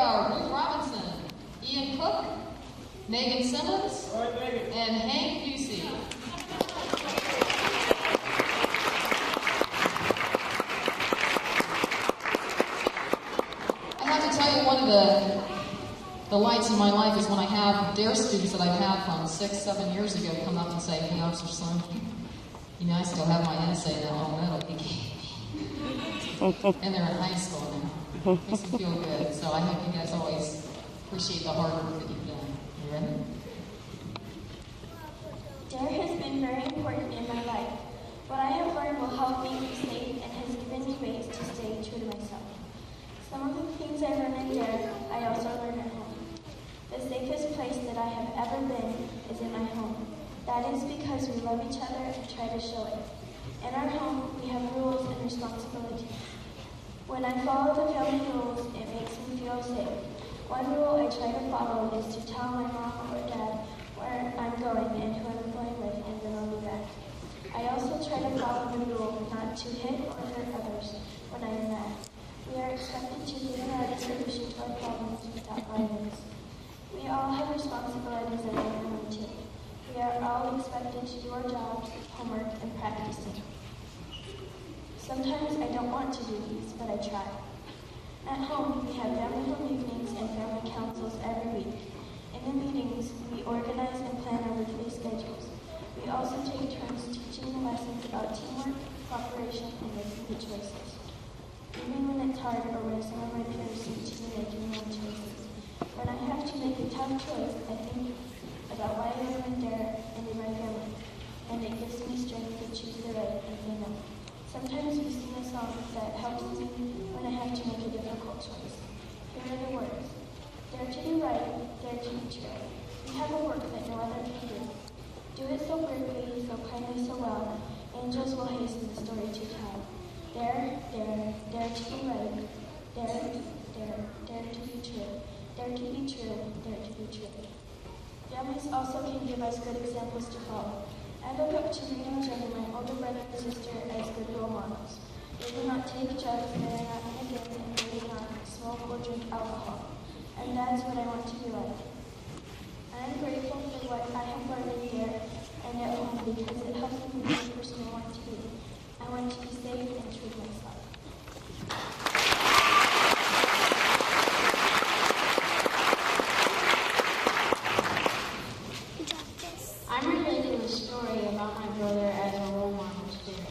are Ruth Robinson, Ian Cook, Megan Simmons, and Hank Busey. I have to tell you, one of the lights in my life is when I have DARE students that I've had from 6, 7 years ago come up and say, "Hey, Officer Sloan, you know, I still have my essay in that long medal he gave me." And they're in high school now. Makes me feel good. So I hope you guys always appreciate the hard work that you've done. You ready? DARE has been very important in my life. What I have learned will help me be safe and has given me ways to stay true to myself. Some of the things I learned in DARE, I also learned at home. The safest place that I have ever been is in my home. That is because we love each other and try to show it. In our home, we have rules and responsibilities. When I follow the family rules, it makes me feel safe. One rule I try to follow is to tell my mom or dad where I'm going and who I'm going with, and then I'll be back. I also try to follow the rule not to hit or hurt others when I am mad. We are expected to figure out a solution to our problems without violence. We all have responsibilities in our family too. We are all expected to do our jobs, homework, and practicing. Sometimes I don't want to do these, but I try. At home, we have family home evenings and family councils every week. In the meetings, we organize and plan our weekly schedules. We also take turns teaching the lessons about teamwork, cooperation, and making good choices. Even when it's hard or when some of my peers seem to be making wrong choices. When I have to make a tough choice, I think about why I live in DARE and in my family, and it gives me strength to choose the right and say no. Sometimes we sing a song that helps me when I have to make a difficult choice. Here are the words. Dare to do right, dare to be true. We have a work that no other can do. Do it so bravely, so kindly, so well. Angels will hasten the story to tell. Dare, dare, dare to be right. Dare, dare, dare to be true. Dare to be true, dare to be true. Families also can give us good examples to follow. I look up to Reed and Jenny, my older brother and sister, as good role models. They do not take drugs, they are not in a gang, and they do not smoke or drink alcohol. And that's what I want to be like. I am grateful for what I have learned in DARE and at home because it helps me be the person I want to be. I want to be safe and true to myself. I'm relating the story about my brother as a role model to DARE.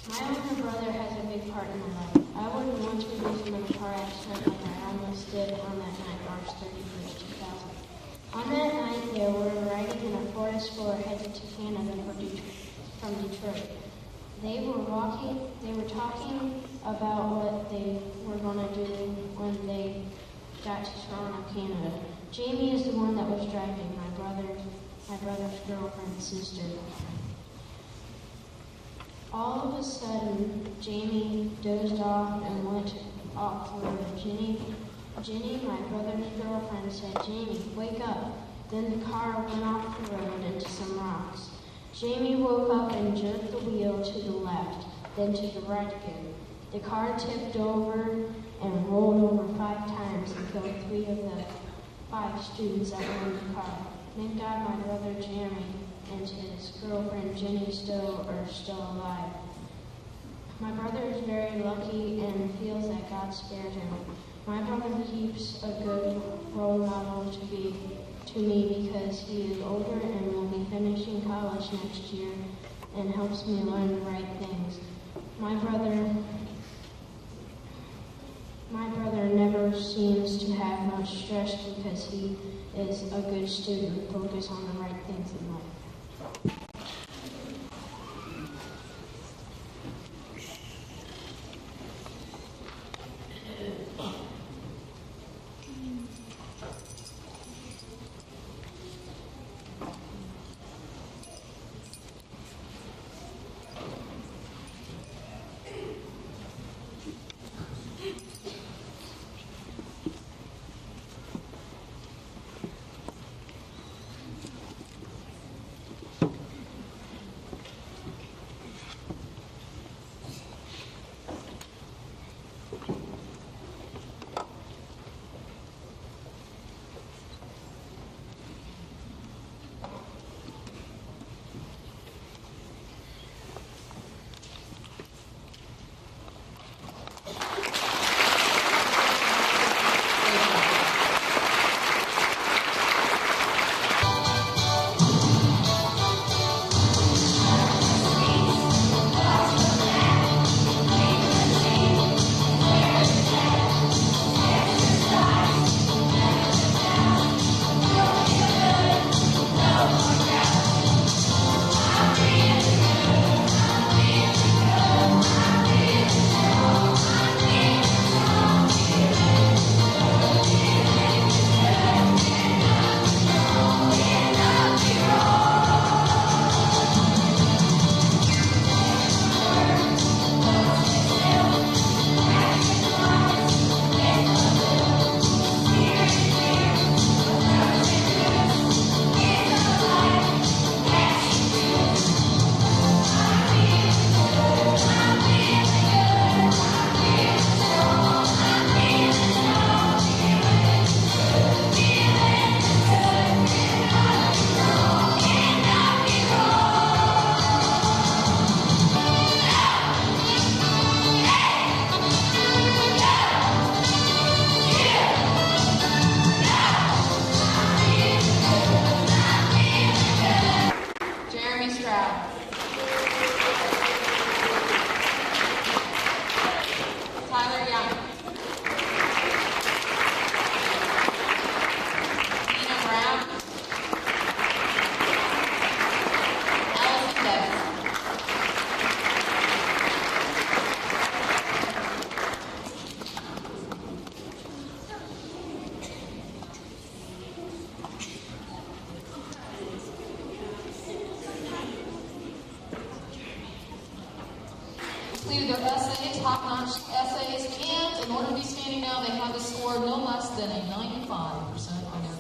My older brother has a big part in my life. I wouldn't want to lose him in a car accident like I almost did on that night, March 31st, 2000. On that night, they were riding in a Ford Explorer headed to Canada from Detroit. They were talking about what they were going to do when they got to Toronto, Canada. Jamie is the one that was driving, my brother's girlfriend's sister. All of a sudden, Jamie dozed off and went off the road. Jenny, my brother's girlfriend, said, "Jamie, wake up." Then the car went off the road into some rocks. Jamie woke up and jerked the wheel to the left, then to the right again. The car tipped over and rolled over 5 times and killed 3 of the 5 students that were in the car. Thank God my brother Jeremy and his girlfriend Jenny are still alive. My brother is very lucky and feels that God spared him. My brother keeps a good role model to me because he is older and will be finishing college next year and helps me learn the right things. My brother never seems to have much stress because he is a good student, focused on the right things in life. completed their essays, top-notch essays, and in order to be standing now, they have to score no less than a 95% on their